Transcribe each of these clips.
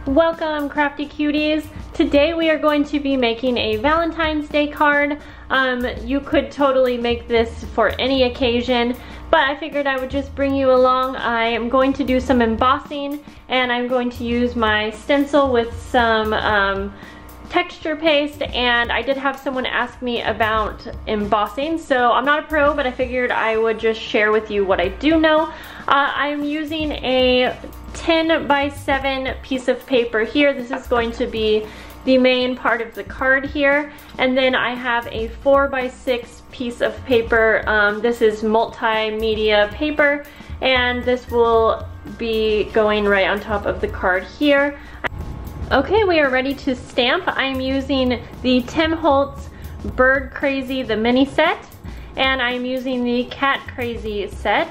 Welcome, crafty cuties. Today we are going to be making a Valentine's Day card. You could totally make this for any occasion, but I figured I would just bring you along. I am going to do some embossing, and I'm going to use my stencil with some texture paste, and I did have someone ask me about embossing, so I'm not a pro, but I figured I would just share with you what I do know. I'm using a 10 by 7 piece of paper here. This is going to be the main part of the card here, and then I have a 4 by 6 piece of paper. This is multimedia paper, and this will be going right on top of the card here. Okay, we are ready to stamp. I'm using the Tim Holtz Bird Crazy, the mini set, and I'm using the Cat Crazy set.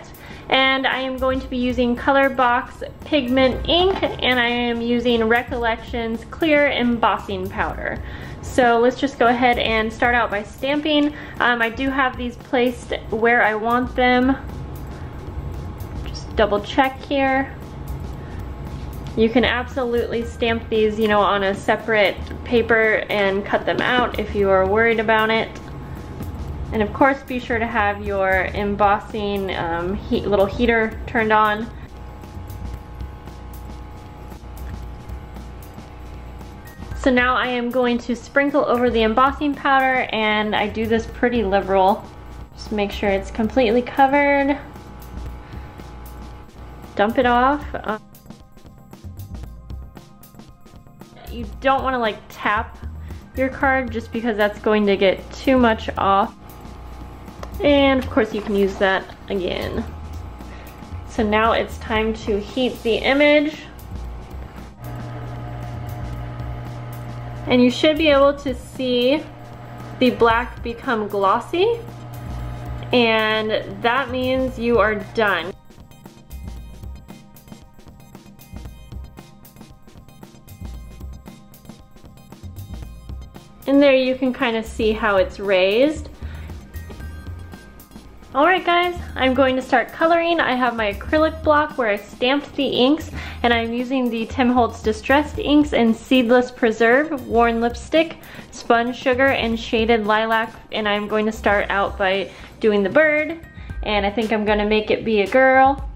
And I am going to be using Colorbox Pigment ink, and I am using Recollections clear embossing powder. So let's just go ahead and start out by stamping. I do have these placed where I want them. Just double check here. You can absolutely stamp these, you know, on a separate paper and cut them out if you are worried about it. And of course, be sure to have your embossing little heater turned on. So now I am going to sprinkle over the embossing powder, and I do this pretty liberal. Just make sure it's completely covered. Dump it off. You don't want to like tap your card just because that's going to get too much off. And of course you can use that again. So now it's time to heat the image. And you should be able to see the black become glossy, and that means you are done. And there you can kind of see how it's raised. Alright guys, I'm going to start coloring. I have my acrylic block where I stamped the inks, and I'm using the Tim Holtz Distressed Inks in Seedless Preserve, Worn Lipstick, Spun Sugar, and Shaded Lilac. And I'm going to start out by doing the bird, and I think I'm going to make it be a girl.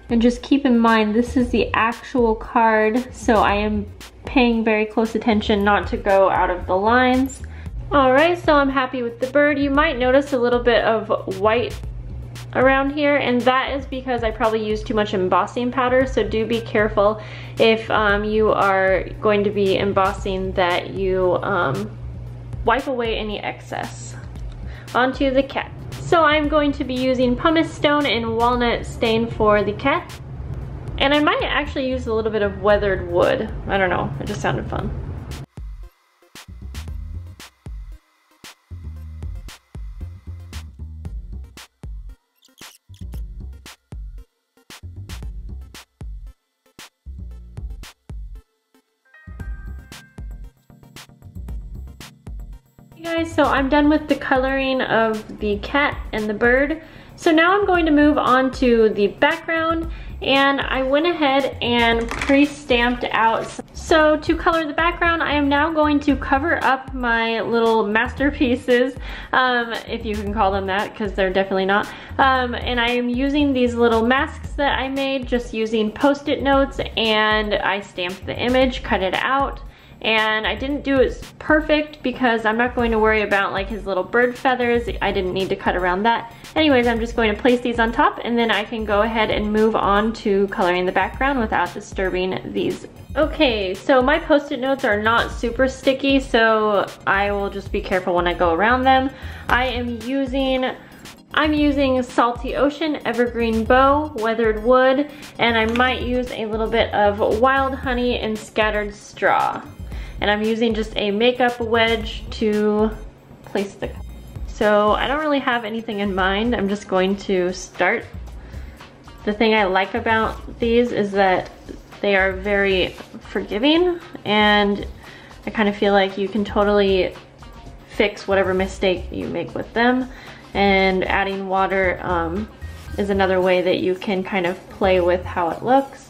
And just keep in mind, this is the actual card, so I am paying very close attention not to go out of the lines. Alright, so I'm happy with the bird. You might notice a little bit of white around here, and that is because I probably used too much embossing powder, so do be careful if you are going to be embossing that you wipe away any excess. Onto the cat. So I'm going to be using pumice stone and walnut stain for the cat. And I might actually use a little bit of weathered wood. I don't know, it just sounded fun. Hey guys, so I'm done with the coloring of the cat and the bird. So now I'm going to move on to the background, and I went ahead and pre-stamped out. So to color the background, I am now going to cover up my little masterpieces, if you can call them that, because they're definitely not. And I am using these little masks that I made, just using Post-it notes, and I stamped the image, cut it out. And I didn't do it perfect because I'm not going to worry about like his little bird feathers. I didn't need to cut around that. Anyways, I'm just going to place these on top, and then I can go ahead and move on to coloring the background without disturbing these. Okay, so my Post-it notes are not super sticky, so I will just be careful when I go around them. I'm using Salty Ocean, Evergreen Bow, Weathered Wood, and I might use a little bit of Wild Honey and Scattered Straw. And I'm using just a makeup wedge to place the... So I don't really have anything in mind. I'm just going to start. The thing I like about these is that they are very forgiving, and I kind of feel like you can totally fix whatever mistake you make with them. And adding water is another way that you can kind of play with how it looks.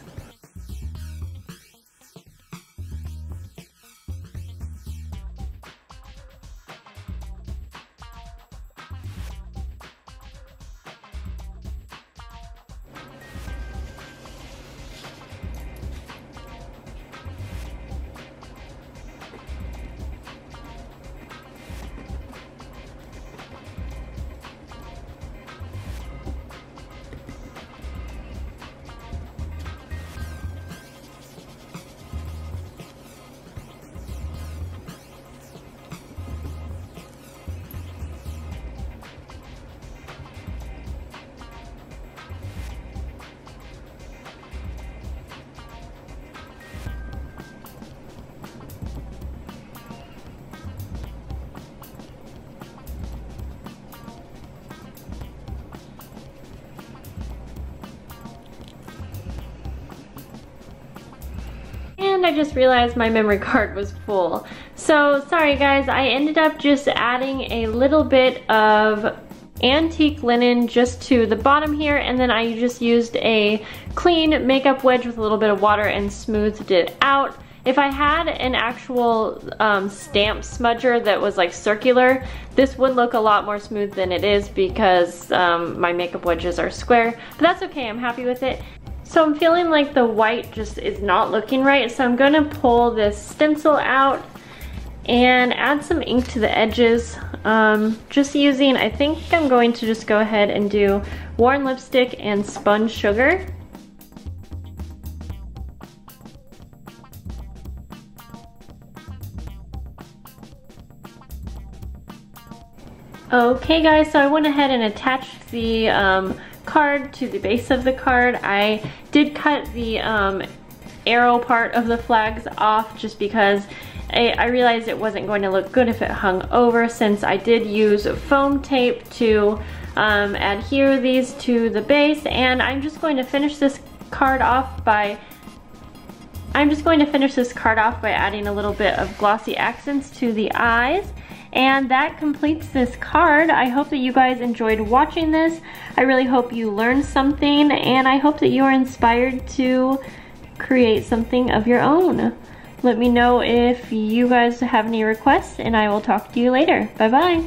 And I just realized my memory card was full. So sorry guys, I ended up just adding a little bit of antique linen just to the bottom here, and then I just used a clean makeup wedge with a little bit of water and smoothed it out. If I had an actual stamp smudger that was like circular, this would look a lot more smooth than it is because my makeup wedges are square, but that's okay, I'm happy with it. So I'm feeling like the white just is not looking right, so I'm gonna pull this stencil out and add some ink to the edges. Just using, I think I'm going to just go ahead and do worn lipstick and spun sugar. Okay guys, so I went ahead and attached the card to the base of the card. I did cut the arrow part of the flags off just because I realized it wasn't going to look good if it hung over, since I did use foam tape to adhere these to the base. And I'm just going to finish this card off by adding a little bit of glossy accents to the eyes. And that completes this card. I hope that you guys enjoyed watching this. I really hope you learned something, and I hope that you are inspired to create something of your own. Let me know if you guys have any requests, and I will talk to you later. Bye bye.